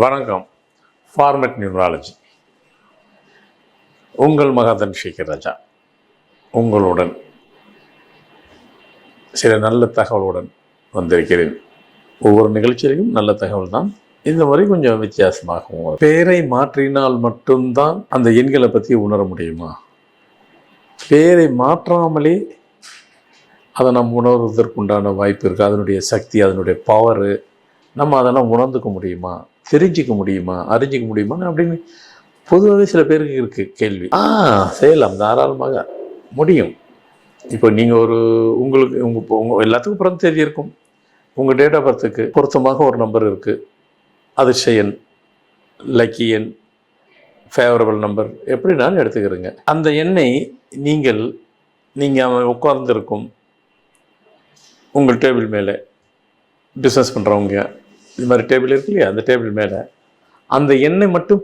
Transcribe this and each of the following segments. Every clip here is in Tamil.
வணக்கம். Format numerology. உங்கள் மகாதன் சேகர் ராஜா உங்களுடன் சில நல்ல தகவலுடன் வந்திருக்கிறேன். ஒவ்வொரு நிகழ்ச்சியிலையும் நல்ல தகவல் தான். இந்த முறை கொஞ்சம் வித்தியாசமாகும். பேரை மாற்றினால் மட்டும்தான் அந்த எண்களை பற்றி உணர முடியுமா? பேரை மாற்றாமலே அதை நம்ம உணர்வதற்குண்டான வாய்ப்பு இருக்குது. அதனுடைய சக்தி, அதனுடைய பவரு நம்ம அதெல்லாம் உணர்ந்துக்க முடியுமா, தெரிஞ்சிக்க முடியுமா, அறிஞ்சிக்க முடியுமான்னு அப்படின்னு பொதுவாகவே சில பேருக்கு இருக்குது கேள்வி. செய்யலாம், தாராளமாக முடியும். இப்போ நீங்கள் உங்களுக்கு உங்கள் எல்லாத்துக்கும் பிறந்த தேதி இருக்கும். உங்கள் டேட் ஆஃப் பர்த்துக்கு பொருத்தமாக ஒரு நம்பர் இருக்குது. அதிர்ஷ்ட எண், லக்கி எண், ஃபேவரபிள் நம்பர் எப்படினாலும் எடுத்துக்கிறீங்க. அந்த எண்ணை நீங்கள் உட்கார்ந்துருக்கும் உங்கள் டேபிள் மேலே, பிஸ்னஸ் பண்ணுறவங்க இது மாதிரி டேபிள் இருக்கு இல்லையா, அந்த டேபிள் மேலே அந்த எண்ணெய் மட்டும்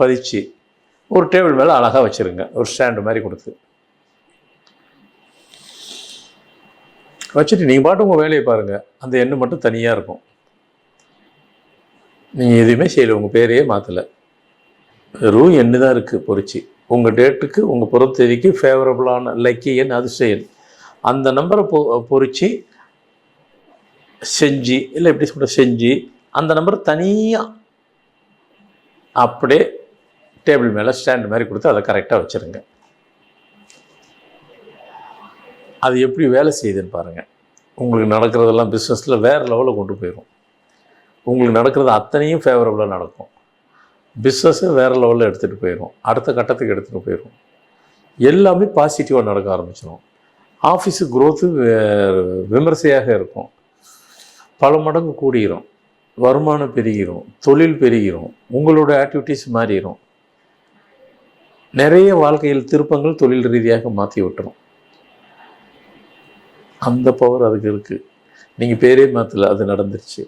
பதிச்சு ஒரு டேபிள் மேலே அழகாக வச்சுருங்க. ஒரு ஸ்டாண்டு மாதிரி கொடுத்து வச்சுட்டு நீங்கள் பாட்டு உங்கள் வேலையை பாருங்கள். அந்த எண்ணெய் மட்டும் தனியாக இருக்கும். நீங்கள் எதுவுமே செய்யலை, உங்கள் பேரையே மாற்றலை, வெறும் எண்ணெய் தான் இருக்குது பொறிச்சு. உங்கள் டேட்டுக்கு, உங்கள் பிறந்த தேதிக்கு ஃபேவரபுளான லக்கி எண், அதிர்ஷ்ட எண், அந்த நம்பரை பொறிச்சு செஞ்சு அந்த நம்பர் தனியாக அப்படியே டேபிள் மேலே ஸ்டாண்டு மாதிரி கொடுத்து அதை கரெக்டாக வச்சுருங்க. அது எப்படி வேலை செய்யுதுன்னு பாருங்கள். உங்களுக்கு நடக்கிறதெல்லாம் பிஸ்னஸில் வேறு லெவலில் கொண்டு போயிடும். உங்களுக்கு நடக்கிறது அத்தனையும் ஃபேவரபுளாக நடக்கும். பிஸ்னஸை வேறு லெவலில் எடுத்துகிட்டு போயிடும், அடுத்த கட்டத்துக்கு எடுத்துகிட்டு போயிடும். எல்லாமே பாசிட்டிவாக நடக்க ஆரம்பிச்சிடும். ஆஃபீஸு க்ரோத்து விமர்சையாக இருக்கும். பல மடங்கு கூடிரும், வருமானம் பெருகிரும், தொழில் பெருகிரும், உங்களோட ஆக்டிவிட்டீஸ் மாறிடும். நிறைய வாழ்க்கையில் திருப்பங்கள் தொழில் ரீதியாக மாற்றி விட்டுரும். அந்த பவர் அதுக்கு இருக்குது. நீங்கள் பேரே மாற்றலை, அது நடந்துருச்சு.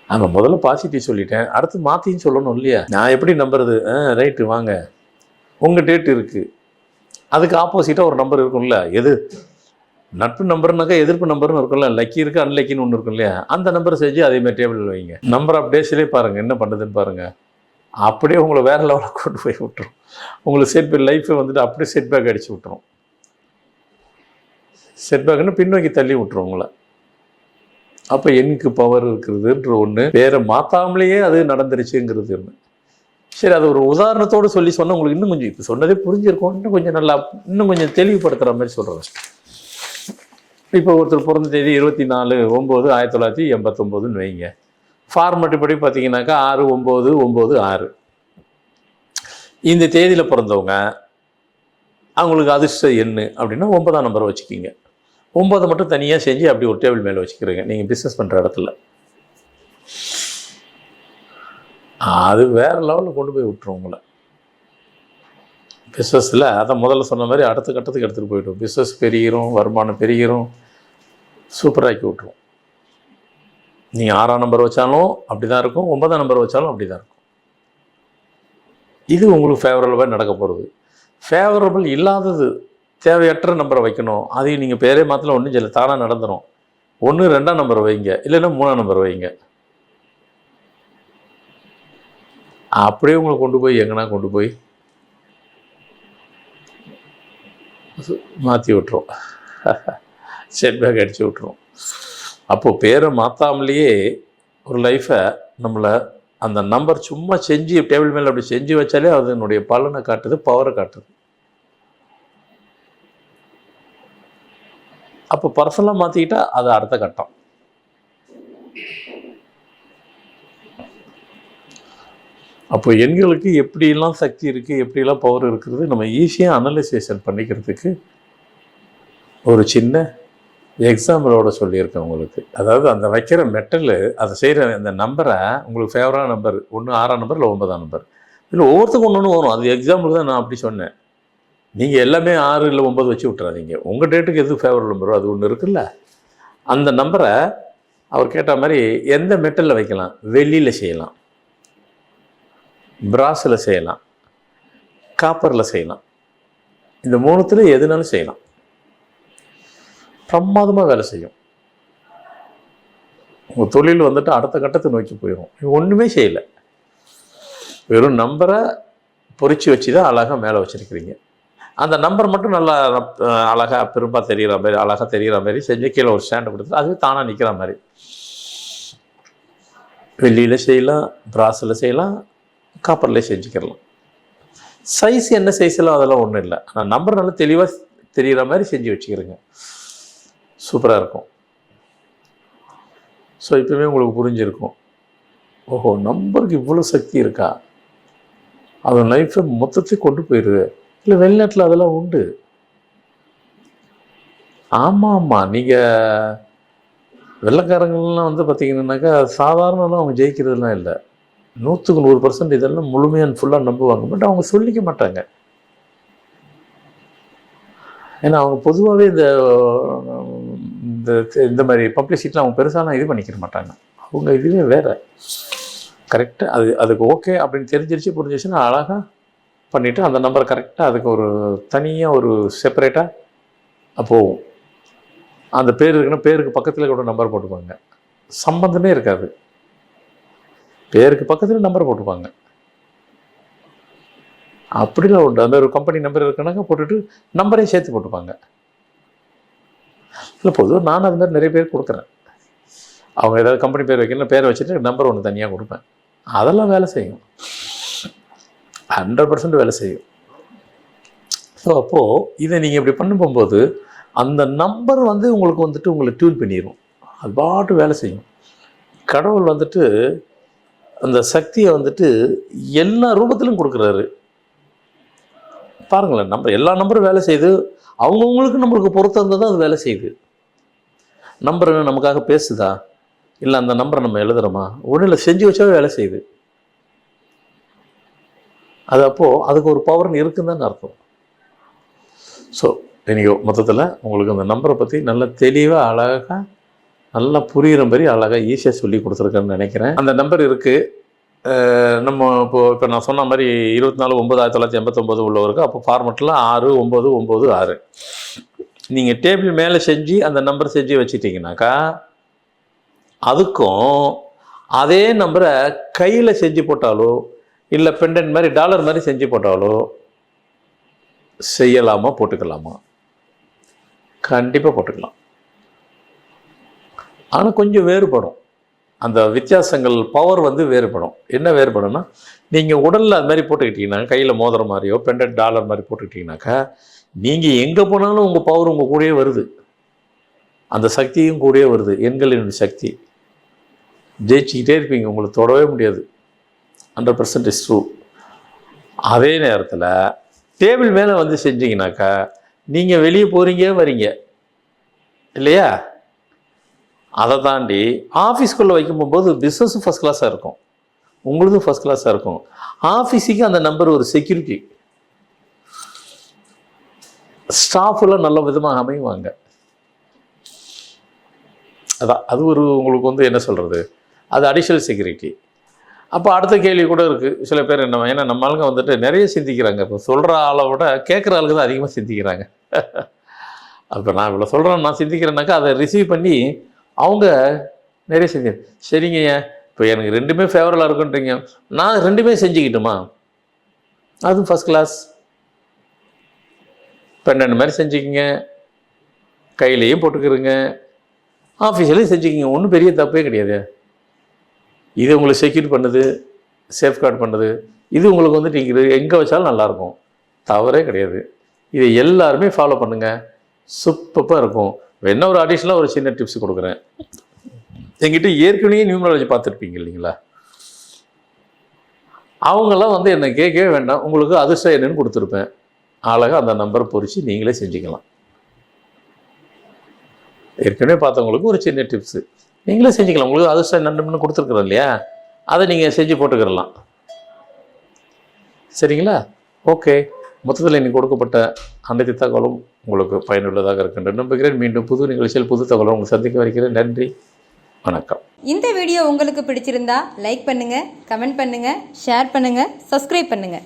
அங்கே முதல்ல பாசிட்டிவ் சொல்லிட்டேன், அடுத்து மாற்றின்னு சொல்லணும் இல்லையா? நான் எப்படி நம்புறது? ரைட்டு, வாங்க. உங்கள் டேட் இருக்குது, அதுக்கு ஆப்போசிட்டாக ஒரு நம்பர் இருக்கும்ல. எது நட்பு நம்பர்னாக்கா எதிர்ப்பு நம்பர்னு இருக்கும்ல. லக்கி இருக்குது, அன்லக்கின்னு ஒன்று இருக்கும் இல்லையா? அந்த நம்பரை செஞ்சு அதேமாதிரி டேபிளில் வைங்க. நம்பர் ஆஃப் டேஸ்லேயே பாருங்கள் என்ன பண்ணுதுன்னு பாருங்கள். அப்படியே உங்களை வேறு லெவலில் கொண்டு போய் விட்டுரும். உங்களுக்கு லைஃப்பை வந்துட்டு அப்படியே செட்பேக் அடித்து விட்டுரும். செட்பேக்குன்னு பின்னோக்கி தள்ளி விட்டுரும் உங்களை. அப்போ எண்ணுக்கு பவர் இருக்கிறதுன்ற ஒன்று, வேறு மாற்றாமலேயே அது நடந்துருச்சுங்கிறது ஒன்று. சரி, அது ஒரு உதாரணத்தோடு சொன்னால் உங்களுக்கு இன்னும் கொஞ்சம், இப்போ சொன்னதே புரிஞ்சிருக்கும், இன்னும் கொஞ்சம் தெளிவுபடுத்துகிற மாதிரி சொல்கிறேன். இப்போ ஒருத்தர் பிறந்த தேதி 24/9/1989 வைங்க. ஃபார்மேட்டு படி பார்த்தீங்கன்னாக்கா 6/9/9/6. இந்த தேதியில் பிறந்தவங்க, அவங்களுக்கு அதிர்ஷ்ட எண்ணு அப்படின்னா 9ஆம் நம்பரை வச்சுக்கிங்க. 9 மட்டும் தனியாக செஞ்சு அப்படி ஒரு டேபிள் மேலே வச்சுக்கிறீங்க நீங்கள் பிஸ்னஸ் பண்ணுற இடத்துல. அது வேறு லெவலில் கொண்டு போய் விட்டுரும் உங்களை பிஸ்னஸில். அதை முதல்ல சொன்ன மாதிரி அடுத்த கட்டத்துக்கு எடுத்துகிட்டு போய்டும். பிஸ்னஸ் பெருகிரும், வருமானம் பெருகிரும், சூப்பராக்கி விட்ரும். நீங்கள் 6ஆம் நம்பர் வச்சாலும் அப்படி தான் இருக்கும், 9ஆம் நம்பர் வச்சாலும் அப்படி தான் இருக்கும். இது உங்களுக்கு ஃபேவரபுளாக நடக்க போகிறது. ஃபேவரபிள் இல்லாதது, தேவையற்ற நம்பரை வைக்கணும், அதையும் நீங்கள் பேரே மாத்திரம் ஒன்றும் சொல்ல, தானாக நடந்துடும். 1 2ஆம் நம்பர் வைங்க, இல்லைன்னா 3ஆம் நம்பர் வைங்க. அப்படியே உங்களை கொண்டு போய் எங்கன்னா கொண்டு போய் மாற்றி விட்டுரும், செட்பேக் அடித்து விட்டுரும். அப்போது பேரை மாற்றாமலேயே ஒரு லைஃப்பை நம்மளை அந்த நம்பர் சும்மா செஞ்சு டேபிள் மேலே அப்படி செஞ்சு வச்சாலே அதனுடைய பலனை காட்டுது, பவரை காட்டுது. அப்போ பர்சனலாக மாற்றிக்கிட்டால் அது அடுத்த கட்டம். அப்போ எண்களுக்கு எப்படிலாம் சக்தி இருக்குது, எப்படிலாம் பவர் இருக்கிறது நம்ம ஈஸியாக அனலைசேஷன் பண்ணிக்கிறதுக்கு ஒரு சின்ன எக்ஸாம்பிளோட சொல்லியிருக்கேன் உங்களுக்கு. அதாவது அந்த வைக்கிற மெட்டலு, அதை செய்கிற அந்த நம்பரை, உங்களுக்கு ஃபேவரான நம்பர் 1 6ஆம் நம்பர் இல்லை 9ஆம் நம்பர், இல்லை ஒவ்வொருத்துக்கும் ஒன்று வரும். அது எக்ஸாம்பிள் தான் நான் அப்படி சொன்னேன். நீங்கள் எல்லாமே 6 இல்லை 9 வச்சு விட்டுறாதீங்க. உங்கள் டேட்டுக்கு எது ஃபேவரபிள் நம்பரோ அது ஒன்று இருக்குல்ல, அந்த நம்பரை அவர் கேட்ட மாதிரி எந்த மெட்டலில் வைக்கலாம்? வெள்ளியில் செய்யலாம், பிராஸில் செய்யலாம், காப்பரில் செய்யலாம். இந்த 3த்துல எதுனாலும் செய்யலாம். பிரமாதமாக வேலை செய்யும். உங்கள் தொழில் வந்துட்டு அடுத்த கட்டத்தை நோக்கி போயிடும். ஒன்றுமே செய்யலை, வெறும் நம்பரை பொறிச்சு வச்சு தான் அழகாக மேலே வச்சுருக்கிறீங்க. அந்த நம்பர் மட்டும் நல்லா அழகாக பெரும்பாக தெரிகிற மாதிரி, அழகாக தெரிகிற மாதிரி செஞ்சு கீழே ஒரு ஸ்டாண்டை கொடுத்து அதுவே தானாக நிற்கிற மாதிரி. வெள்ளியில் செய்யலாம், பிராஸில் செய்யலாம், காப்பரில் செஞ்சுக்கிடலாம். சைஸ் என்ன சைஸ்லாம் அதெல்லாம் ஒன்றும் இல்லை. ஆனால் நம்பர் நல்லா தெளிவாக தெரிகிற மாதிரி செஞ்சு வச்சுக்கிறேங்க, சூப்பராக இருக்கும். ஸோ இப்போவே உங்களுக்கு புரிஞ்சிருக்கும், ஓஹோ நம்பருக்கு இவ்வளோ சக்தி இருக்கா, அது லைஃப்பை மொத்தத்தை கொண்டு போயிடுது. இல்லை வெளிநாட்டில் அதெல்லாம் உண்டு. ஆமாம், நீங்கள் வெள்ளைக்காரங்கள்லாம் வந்து பார்த்தீங்கன்னாக்கா சாதாரணலாம் அவங்க ஜெயிக்கிறதுலாம் இல்லை. 100க்கு 100% இதெல்லாம் முழுமையாக ஃபுல்லாக நம்புவாங்க. பட் அவங்க சொல்லிக்க மாட்டாங்க. ஏன்னா அவங்க பொதுவாகவே இந்த மாதிரி பப்ளிசிட்டியில் அவங்க பெருசாலாம் இது பண்ணிக்கிற மாட்டாங்க. அவங்க இதுவே வேறு கரெக்டாக அதுக்கு ஓகே அப்படின்னு தெரிஞ்சிருச்சு, புரிஞ்சிச்சுன்னா அழகாக பண்ணிவிட்டு அந்த நம்பரை கரெக்டாக அதுக்கு ஒரு தனியாக ஒரு செப்பரேட்டாக போகும். அந்த பேர் இருக்குன்னா பேருக்கு பக்கத்தில் கூட நம்பர் போட்டுப்பாங்க, சம்பந்தமே இருக்காது. பேருக்கு பக்கத்தில் நம்பர் போட்டுப்பாங்க. அப்படிலாம் உண்டு. அந்த ஒரு கம்பெனி நம்பர் இருக்குனாக்கா போட்டுட்டு நம்பரையும் சேர்த்து போட்டுப்பாங்க. இல்லை பொதுவாக நான் அது மாதிரி நிறைய பேர் கொடுக்குறேன். அவங்க ஏதாவது கம்பெனி பேர் வைக்கணும், பேரை வச்சுட்டு நம்பர் ஒன்று தனியாக கொடுப்பேன். அதெல்லாம் வேலை செய்யும், 100% வேலை செய்யும். ஸோ அப்போது இதை நீங்கள் இப்படி பண்ண போகும்போது அந்த நம்பர் வந்து உங்களுக்கு வந்துட்டு உங்களை டியூன் பண்ணிடும், அது பாட்டு வேலை செய்யும். கடவுள் வந்துட்டு அந்த சக்தியை வந்துட்டு எல்லா ரூபத்திலும் கொடுக்குறாரு. பாருங்களேன், நம்பர் எல்லா நம்பரும் வேலை செய்யுது. அவங்கவுங்களுக்கு நம்மளுக்கு பொறுத்த இருந்தால் தான் அது வேலை செய்யுது. நம்பர் நமக்காக பேசுதா, இல்லை அந்த நம்பரை நம்ம எழுதுகிறோமா, ஒன்றும் இல்லை, செஞ்சு வச்சாவே வேலை செய்யுது. அது அப்போது அதுக்கு ஒரு பவர்னு இருக்குதுன்னு அர்த்தம். ஸோ எனியோ மொத்தத்தில் உங்களுக்கு அந்த நம்பரை பற்றி நல்ல தெளிவாக அழகாக நல்லா புரிகிற மாதிரி அழகாக ஈஸியாக சொல்லி கொடுத்துருக்கேன்னு நினைக்கிறேன். அந்த நம்பர் இருக்குது. நம்ம இப்போ நான் சொன்ன மாதிரி 24/9/1989 உள்ளவருக்கு அப்போ ஃபார்மெட்டில் 69996 நீங்கள் டேபிள் மேலே செஞ்சு அந்த நம்பர் செஞ்சு வச்சுட்டிங்கனாக்கா அதுக்கும் அதே நம்பரை கையில் செஞ்சு போட்டாலோ இல்லை பெண்டன்ட் மாதிரி டாலர் மாதிரி செஞ்சு போட்டாலோ செய்யலாமா, போட்டுக்கலாமா? கண்டிப்பாக போட்டுக்கலாம். ஆனால் கொஞ்சம் வேறுபடும், அந்த வித்தியாசங்கள் பவர் வந்து வேறுபடும். என்ன வேறுபடும்னா, நீங்கள் உடலில் அது மாதிரி போட்டுக்கிட்டீங்கன்னா, கையில் மோதிர மாதிரியோ பெண்டன்ட் டாலர் மாதிரி போட்டுக்கிட்டிங்கனாக்கா நீங்கள் எங்கே போனாலும் உங்கள் பவர் உங்கள் கூடயே வருது, அந்த சக்தியும் கூடயே வருது. எண்களின் சக்தி ஜெயிச்சுக்கிட்டே இருப்பீங்க, உங்களுக்கு தொடவே முடியாது. 100% இஸ் ட்ரூ. அதே நேரத்தில் டேபிள் மேலே வந்து செஞ்சீங்கனாக்கா நீங்கள் வெளியே போகிறீங்க வரீங்க இல்லையா? அதை தாண்டி ஆஃபீஸ்க்குள்ளே வைக்கும்போது பிஸ்னஸும் ஃபஸ்ட் கிளாஸாக இருக்கும், உங்களுதும் ஃபஸ்ட் கிளாஸாக இருக்கும். ஆஃபீஸுக்கு அந்த நம்பர் ஒரு செக்யூரிட்டி, ஸ்டாஃபெல்லாம் நல்ல விதமாக அமைவாங்க. அதான் அது ஒரு உங்களுக்கு வந்து என்ன சொல்கிறது, அது அடிஷ்னல் செக்யூரிட்டி. அப்போ அடுத்த கேள்வி கூட இருக்குது. சில பேர் என்ன, ஏன்னா நம்ம ஆளுங்க வந்துட்டு நிறைய சிந்திக்கிறாங்க. இப்போ சொல்கிற ஆளை விட கேட்குற ஆளுக்கு தான் அதிகமாக சிந்திக்கிறாங்க. அப்போ நான் இவ்வளோ சொல்கிறேன், நான் சிந்திக்கிறேன்னாக்கா அதை ரிசீவ் பண்ணி அவங்க நிறைய சரிங்க, இப்போ எனக்கு ரெண்டுமே ஃபேவரலாக இருக்குன்றீங்க, நான் ரெண்டுமே செஞ்சுக்கிட்டுமா, அதுவும் ஃபஸ்ட் கிளாஸ். பெண்ணு மாதிரி செஞ்சுக்கிங்க, கையிலையும் போட்டுக்கிறங்க, ஆஃபீஸ்லேயும் செஞ்சுக்கிங்க, ஒன்றும் பெரிய தப்பே கிடையாது. இது உங்களுக்கு செக்யூர் பண்ணுது, சேஃப்கார்டு பண்ணுது. இது உங்களுக்கு வந்து நீங்கள் எங்கே வச்சாலும் நல்லாயிருக்கும், தவறே கிடையாது. இதை எல்லாருமே ஃபாலோ பண்ணுங்கள், சூப்பராக இருக்கும். என்ன ஒரு அடிஷ்னலாக ஒரு சின்ன டிப்ஸ் கொடுக்குறேன். என்கிட்ட ஏற்கனவே நியூமராலஜி பார்த்துருப்பீங்க இல்லைங்களா, அவங்களாம் வந்து என்னை கேட்கவே வேண்டாம், உங்களுக்கு அதிர்ஷ்டம் என்னன்னு கொடுத்துருப்பேன். அழகாக அந்த நம்பரை பொறிச்சு நீங்களே செஞ்சுக்கலாம். ஏற்கனவே பார்த்தவங்களுக்கு ஒரு சின்ன டிப்ஸு, நீங்களே செஞ்சுக்கலாம். உங்களுக்கு அதிர்ஷ்டம் என்னன்னு கொடுத்துருக்குறோம் இல்லையா, அதை நீங்கள் செஞ்சு போட்டுக்கிறலாம். சரிங்களா? ஓகே. மொத்தத்தில் இன்னைக்கு கொடுக்கப்பட்ட அனைத்து தகவலும் உங்களுக்கு பயனுள்ளதாக இருக்கின்ற நம்புகிறேன். மீண்டும் புது நிகழ்ச்சியில் புது தகவலும் உங்களை சந்திக்க வைக்கிறேன். நன்றி, வணக்கம். இந்த வீடியோ உங்களுக்கு பிடிச்சிருந்தா லைக் பண்ணுங்கள், கமெண்ட் பண்ணுங்கள், ஷேர் பண்ணுங்கள், சப்ஸ்கிரைப் பண்ணுங்கள்.